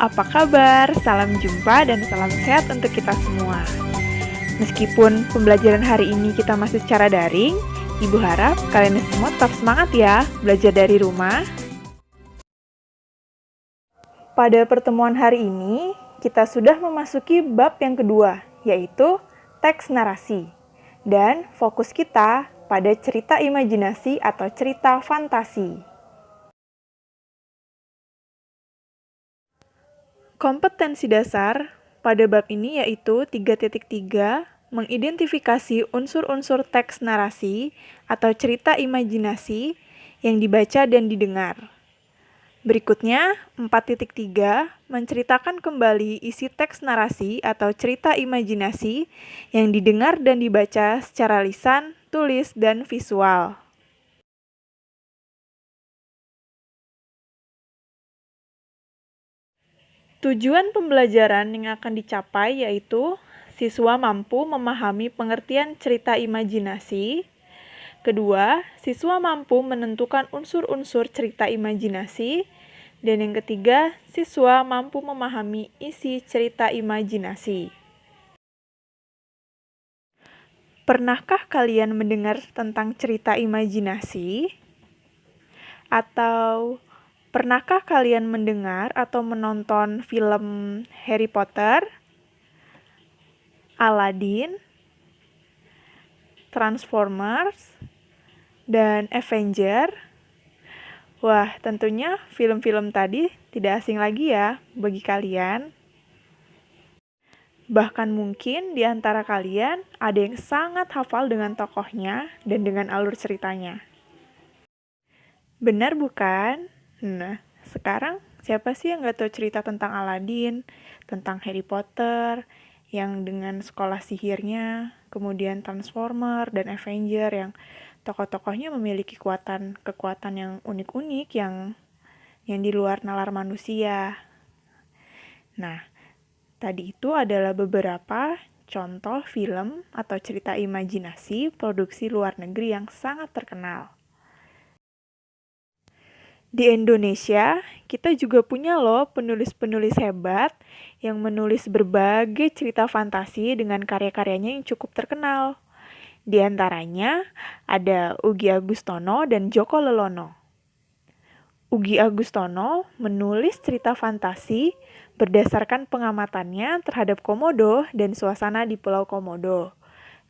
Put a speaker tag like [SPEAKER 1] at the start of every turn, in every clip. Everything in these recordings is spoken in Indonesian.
[SPEAKER 1] apa kabar? Salam jumpa dan salam sehat untuk kita semua. Meskipun pembelajaran hari ini kita masih secara daring, Ibu harap kalian semua tetap semangat ya belajar dari rumah. Pada pertemuan hari ini, kita sudah memasuki bab yang kedua, yaitu teks narasi. Dan fokus kita pada cerita imajinasi atau cerita fantasi. Kompetensi dasar pada bab ini yaitu 3.3, mengidentifikasi unsur-unsur teks narasi atau cerita imajinasi yang dibaca dan didengar. Berikutnya, 4.3, menceritakan kembali isi teks narasi atau cerita imajinasi yang didengar dan dibaca secara lisan, tulis, dan visual. Tujuan pembelajaran yang akan dicapai yaitu siswa mampu memahami pengertian cerita imajinasi. Kedua, siswa mampu menentukan unsur-unsur cerita imajinasi. Dan yang ketiga, siswa mampu memahami isi cerita imajinasi. Pernahkah kalian mendengar tentang cerita imajinasi? Atau pernahkah kalian mendengar atau menonton film Harry Potter, Aladdin, Transformers, dan Avengers? Wah, tentunya film-film tadi tidak asing lagi ya bagi kalian. Bahkan mungkin di antara kalian ada yang sangat hafal dengan tokohnya dan dengan alur ceritanya. Benar bukan? Nah, sekarang siapa sih yang gak tahu cerita tentang Aladdin, tentang Harry Potter, yang dengan sekolah sihirnya, kemudian Transformer dan Avenger yang tokoh-tokohnya memiliki kekuatan yang unik-unik yang di luar nalar manusia. Nah, tadi itu adalah beberapa contoh film atau cerita imajinasi produksi luar negeri yang sangat terkenal. Di Indonesia, kita juga punya loh penulis-penulis hebat yang menulis berbagai cerita fantasi dengan karya-karyanya yang cukup terkenal. Di antaranya ada Uggy Agustono dan Joko Lelono. Uggy Agustono menulis cerita fantasi berdasarkan pengamatannya terhadap Komodo dan suasana di Pulau Komodo.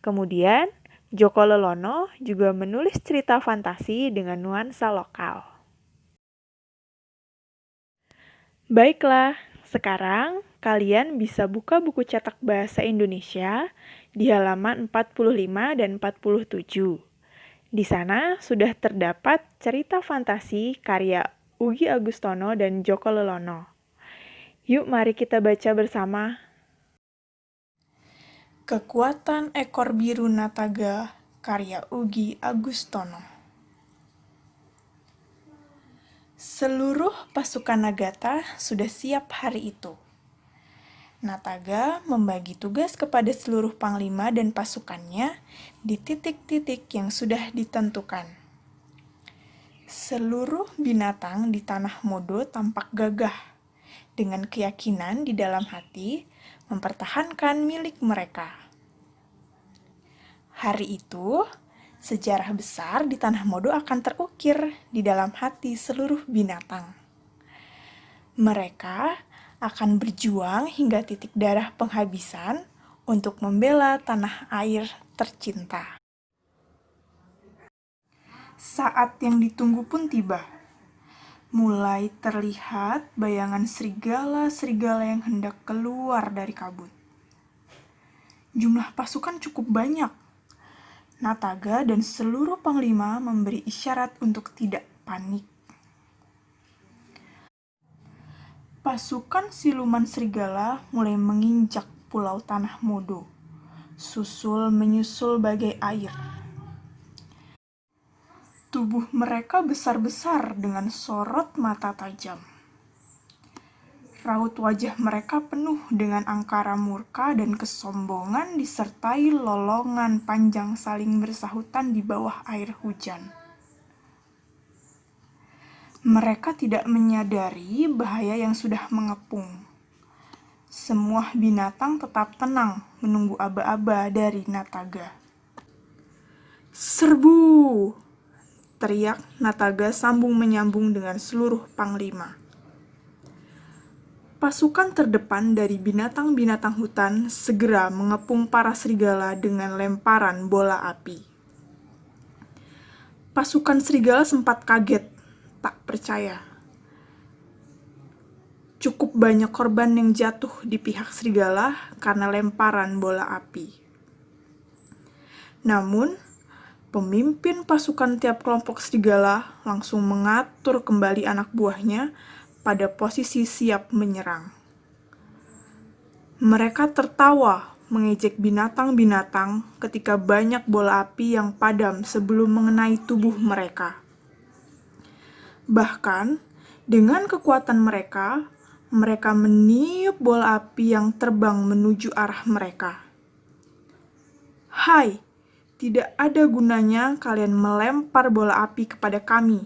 [SPEAKER 1] Kemudian, Joko Lelono juga menulis cerita fantasi dengan nuansa lokal. Baiklah, sekarang kalian bisa buka buku cetak bahasa Indonesia di halaman 45 dan 47. Di sana sudah terdapat cerita fantasi karya Uggy Agustono dan Joko Lelono. Yuk mari kita baca bersama. Kekuatan Ekor Biru Nataga karya Uggy Agustono. Seluruh pasukan Nagata sudah siap hari itu. Nataga membagi tugas kepada seluruh panglima dan pasukannya di titik-titik yang sudah ditentukan. Seluruh binatang di tanah Modo tampak gagah, dengan keyakinan di dalam hati mempertahankan milik mereka. Hari itu, sejarah besar di tanah Modo akan terukir di dalam hati seluruh binatang. Mereka akan berjuang hingga titik darah penghabisan untuk membela tanah air tercinta. Saat yang ditunggu pun tiba. Mulai terlihat bayangan serigala-serigala yang hendak keluar dari kabut. Jumlah pasukan cukup banyak. Nataga dan seluruh panglima memberi isyarat untuk tidak panik. Pasukan siluman serigala mulai menginjak pulau tanah Modo, susul menyusul bagai air. Tubuh mereka besar-besar dengan sorot mata tajam. Raut wajah mereka penuh dengan angkara murka dan kesombongan disertai lolongan panjang saling bersahutan di bawah air hujan. Mereka tidak menyadari bahaya yang sudah mengepung. Semua binatang tetap tenang menunggu aba-aba dari Nataga. "Serbu!" teriak Nataga sambung menyambung dengan seluruh panglima. Pasukan terdepan dari binatang-binatang hutan segera mengepung para serigala dengan lemparan bola api. Pasukan serigala sempat kaget, tak percaya. Cukup banyak korban yang jatuh di pihak serigala karena lemparan bola api. Namun, pemimpin pasukan tiap kelompok serigala langsung mengatur kembali anak buahnya pada posisi siap menyerang. Mereka tertawa mengejek binatang-binatang ketika banyak bola api yang padam sebelum mengenai tubuh mereka. Bahkan, dengan kekuatan mereka meniup bola api yang terbang menuju arah mereka. "Hai, tidak ada gunanya kalian melempar bola api kepada kami,"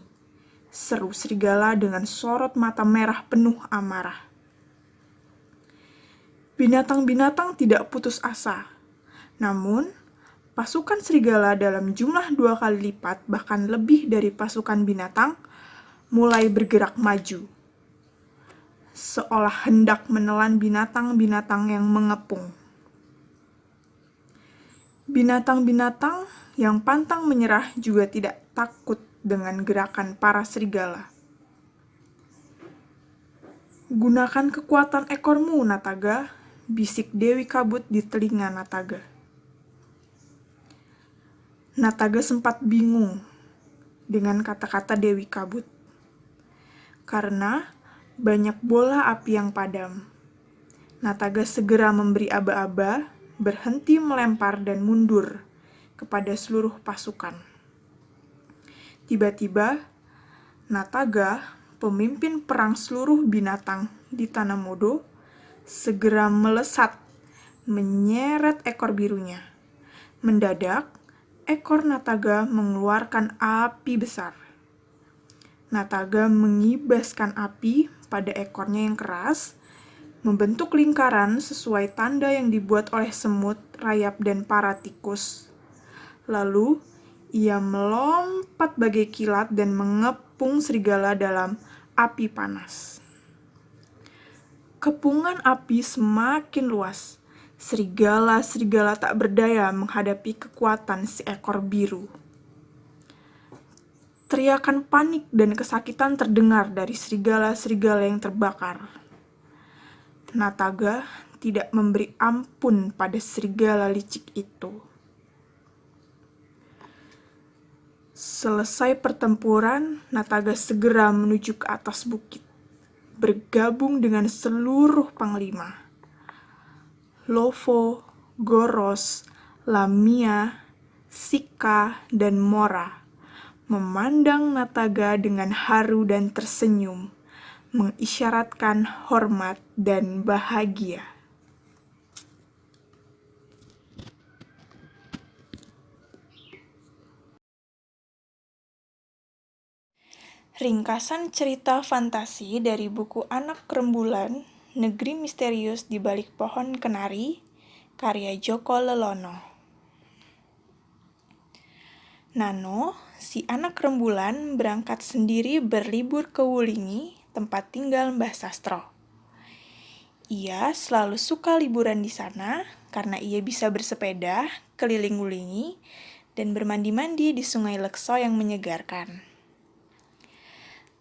[SPEAKER 1] seru serigala dengan sorot mata merah penuh amarah. Binatang-binatang tidak putus asa. Namun, pasukan serigala dalam jumlah 2 kali lipat bahkan lebih dari pasukan binatang mulai bergerak maju, seolah hendak menelan binatang-binatang yang mengepung. Binatang-binatang yang pantang menyerah juga tidak takut dengan gerakan para serigala. "Gunakan kekuatan ekormu, Nataga," bisik Dewi Kabut di telinga Nataga. Nataga sempat bingung dengan kata-kata Dewi Kabut. Karena banyak bola api yang padam, Nataga segera memberi aba-aba, berhenti melempar dan mundur kepada seluruh pasukan. Tiba-tiba, Nataga, pemimpin perang seluruh binatang di Tanah Modo, segera melesat, menyeret ekor birunya. Mendadak, ekor Nataga mengeluarkan api besar. Nataga mengibaskan api pada ekornya yang keras, membentuk lingkaran sesuai tanda yang dibuat oleh semut, rayap, dan para tikus. Lalu, ia melompat bagai kilat dan mengepung serigala dalam api panas. Kepungan api semakin luas. Serigala-serigala tak berdaya menghadapi kekuatan seekor biru. Teriakan panik dan kesakitan terdengar dari serigala-serigala yang terbakar. Nataga tidak memberi ampun pada serigala licik itu. Selesai pertempuran, Nataga segera menuju ke atas bukit, bergabung dengan seluruh panglima. Lovo, Goros, Lamia, Sika, dan Mora memandang Nataga dengan haru dan tersenyum, mengisyaratkan hormat dan bahagia. Ringkasan cerita fantasi dari buku Anak Rembulan, Negeri Misterius di Balik Pohon Kenari, karya Joko Lelono. Nano, si anak rembulan, berangkat sendiri berlibur ke Wulingi, tempat tinggal Mbah Sastro. Ia selalu suka liburan di sana karena ia bisa bersepeda keliling Wulingi dan bermandi-mandi di Sungai Lekso yang menyegarkan.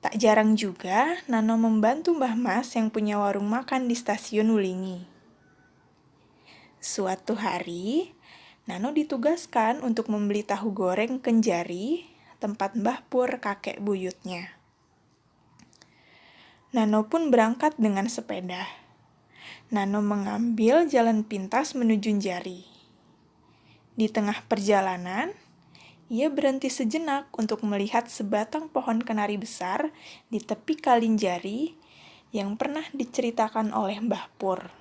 [SPEAKER 1] Tak jarang juga Nano membantu Mbah Mas yang punya warung makan di stasiun Wulingi. Suatu hari, Nano ditugaskan untuk membeli tahu goreng Kenjari, tempat Mbah Pur kakek buyutnya. Nano pun berangkat dengan sepeda. Nano mengambil jalan pintas menuju Jari. Di tengah perjalanan, ia berhenti sejenak untuk melihat sebatang pohon kenari besar di tepi Kalinjari yang pernah diceritakan oleh Mbah Pur.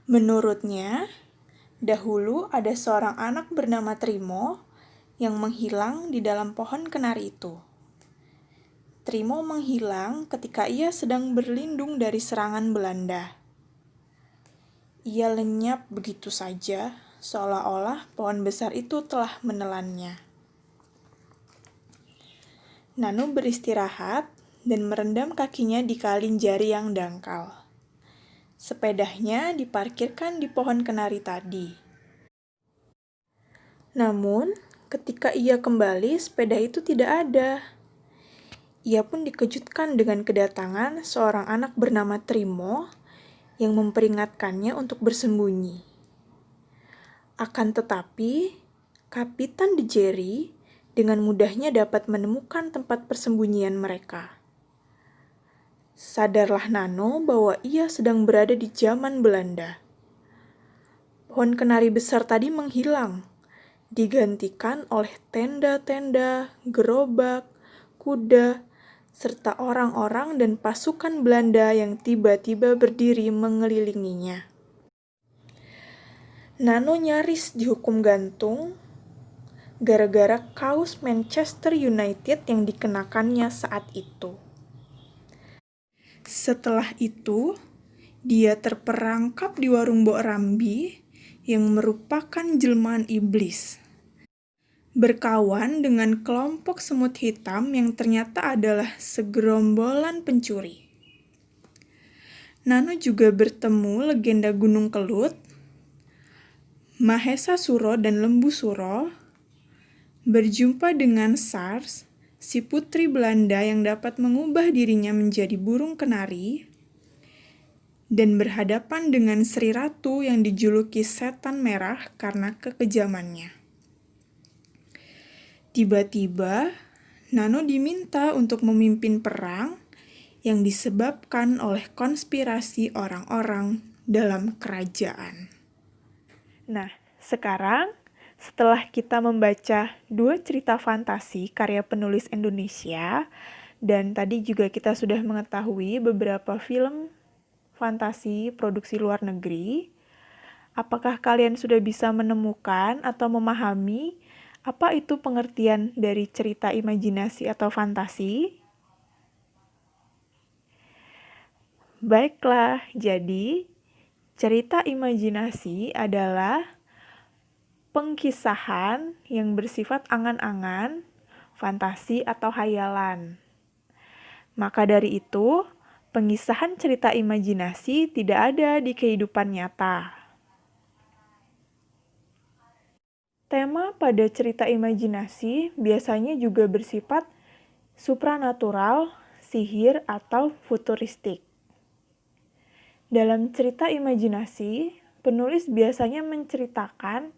[SPEAKER 1] Menurutnya, dahulu ada seorang anak bernama Trimo yang menghilang di dalam pohon kenari itu. Trimo menghilang ketika ia sedang berlindung dari serangan Belanda. Ia lenyap begitu saja, seolah-olah pohon besar itu telah menelannya. Nano beristirahat dan merendam kakinya di kaleng jari yang dangkal. Sepedanya diparkirkan di pohon kenari tadi. Namun, ketika ia kembali, sepeda itu tidak ada. Ia pun dikejutkan dengan kedatangan seorang anak bernama Trimo yang memperingatkannya untuk bersembunyi. Akan tetapi, Kapitan De Jerry dengan mudahnya dapat menemukan tempat persembunyian mereka. Sadarlah Nano bahwa ia sedang berada di zaman Belanda. Pohon kenari besar tadi menghilang, digantikan oleh tenda-tenda, gerobak, kuda, serta orang-orang dan pasukan Belanda yang tiba-tiba berdiri mengelilinginya. Nano nyaris dihukum gantung gara-gara kaos Manchester United yang dikenakannya saat itu. Setelah itu, dia terperangkap di warung Mbok Rambi yang merupakan jelmaan iblis. Berkawan dengan kelompok semut hitam yang ternyata adalah segerombolan pencuri. Nano juga bertemu legenda Gunung Kelut, Mahesa Suro dan Lembu Suro, berjumpa dengan Sars, si putri Belanda yang dapat mengubah dirinya menjadi burung kenari, dan berhadapan dengan Sri Ratu yang dijuluki setan merah karena kekejamannya. Tiba-tiba, Nano diminta untuk memimpin perang yang disebabkan oleh konspirasi orang-orang dalam kerajaan. Nah, sekarang setelah kita membaca 2 cerita fantasi karya penulis Indonesia, dan tadi juga kita sudah mengetahui beberapa film fantasi produksi luar negeri, apakah kalian sudah bisa menemukan atau memahami apa itu pengertian dari cerita imajinasi atau fantasi? Baiklah, jadi cerita imajinasi adalah pengkisahan yang bersifat angan-angan, fantasi atau hayalan. Maka dari itu, pengisahan cerita imajinasi tidak ada di kehidupan nyata. Tema pada cerita imajinasi biasanya juga bersifat supranatural, sihir, atau futuristik. Dalam cerita imajinasi, penulis biasanya menceritakan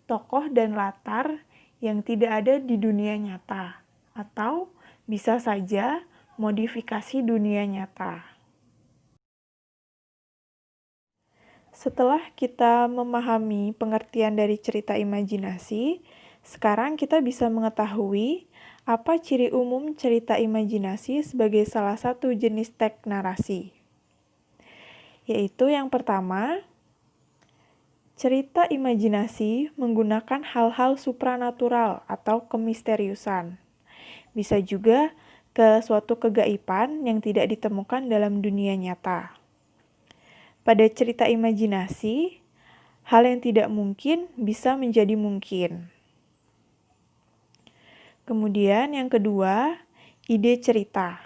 [SPEAKER 1] tokoh dan latar yang tidak ada di dunia nyata, atau bisa saja modifikasi dunia nyata. Setelah kita memahami pengertian dari cerita imajinasi, sekarang kita bisa mengetahui apa ciri umum cerita imajinasi sebagai salah satu jenis teks narasi. Yaitu yang pertama, cerita imajinasi menggunakan hal-hal supranatural atau kemisteriusan. Bisa juga ke suatu kegaiban yang tidak ditemukan dalam dunia nyata. Pada cerita imajinasi, hal yang tidak mungkin bisa menjadi mungkin. Kemudian yang kedua, ide cerita.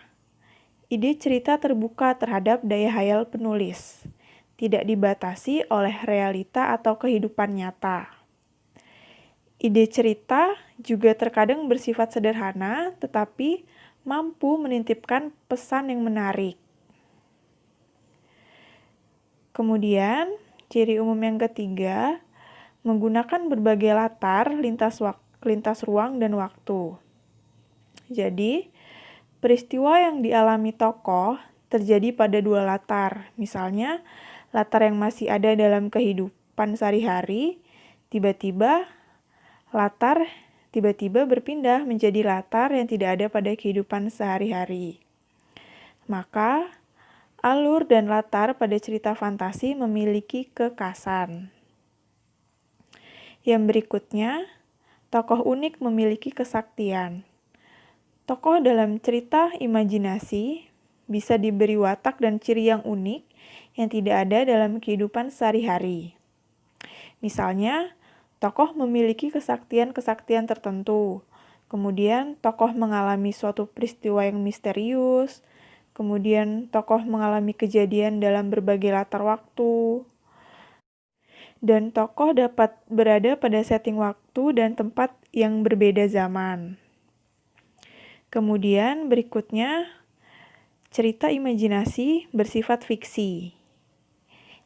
[SPEAKER 1] Ide cerita terbuka terhadap daya hayal penulis, tidak dibatasi oleh realita atau kehidupan nyata. Ide cerita juga terkadang bersifat sederhana, tetapi mampu menitipkan pesan yang menarik. Kemudian, ciri umum yang ketiga, menggunakan berbagai latar lintas ruang dan waktu. Jadi, peristiwa yang dialami tokoh terjadi pada 2 latar. Misalnya, latar yang masih ada dalam kehidupan sehari-hari, tiba-tiba berpindah menjadi latar yang tidak ada pada kehidupan sehari-hari. Maka, alur dan latar pada cerita fantasi memiliki kekhasan. Yang berikutnya, tokoh unik memiliki kesaktian. Tokoh dalam cerita imajinasi bisa diberi watak dan ciri yang unik yang tidak ada dalam kehidupan sehari-hari. Misalnya, tokoh memiliki kesaktian-kesaktian tertentu. Kemudian, tokoh mengalami suatu peristiwa yang misterius. Kemudian, tokoh mengalami kejadian dalam berbagai latar waktu. Dan tokoh dapat berada pada setting waktu dan tempat yang berbeda zaman. Kemudian berikutnya, cerita imajinasi bersifat fiksi.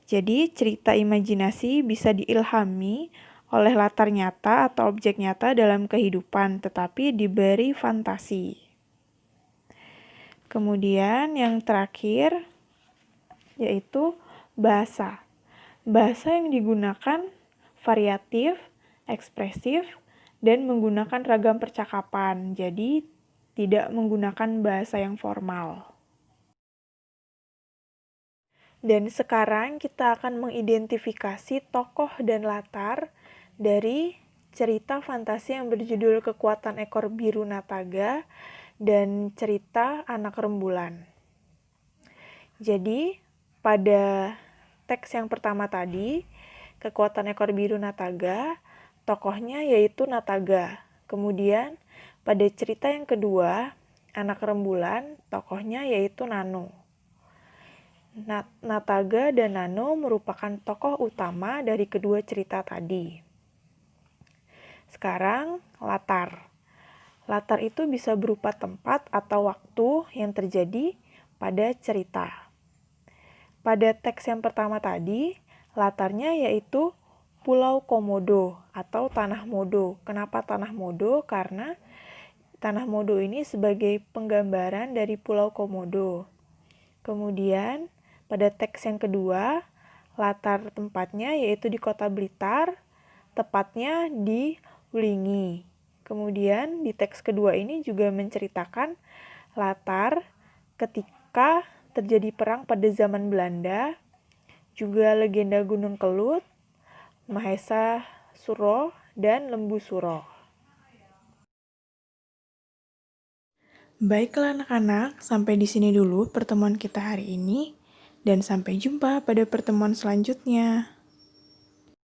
[SPEAKER 1] Jadi, cerita imajinasi bisa diilhami oleh latar nyata atau objek nyata dalam kehidupan, tetapi diberi fantasi. Kemudian yang terakhir, yaitu bahasa. Bahasa yang digunakan variatif, ekspresif, dan menggunakan ragam percakapan. Jadi, tidak menggunakan bahasa yang formal. Dan sekarang kita akan mengidentifikasi tokoh dan latar dari cerita fantasi yang berjudul Kekuatan Ekor Biru Nataga dan cerita Anak Rembulan. Jadi, pada teks yang pertama tadi, Kekuatan Ekor Biru Nataga, tokohnya yaitu Nataga. Kemudian, pada cerita yang kedua, Anak Rembulan, tokohnya yaitu Nano. Nataga dan Nano merupakan tokoh utama dari kedua cerita tadi. Sekarang, latar. Latar itu bisa berupa tempat atau waktu yang terjadi pada cerita. Pada teks yang pertama tadi, latarnya yaitu Pulau Komodo atau Tanah Modo. Kenapa Tanah Modo? Karena Tanah Modo ini sebagai penggambaran dari Pulau Komodo. Kemudian, pada teks yang kedua, latar tempatnya yaitu di Kota Blitar, tepatnya di Wulingi. Kemudian, di teks kedua ini juga menceritakan latar ketika terjadi perang pada zaman Belanda, juga legenda Gunung Kelut, Mahesa Suro, dan Lembu Suro. Baiklah anak-anak, sampai di sini dulu pertemuan kita hari ini, dan sampai jumpa pada pertemuan selanjutnya.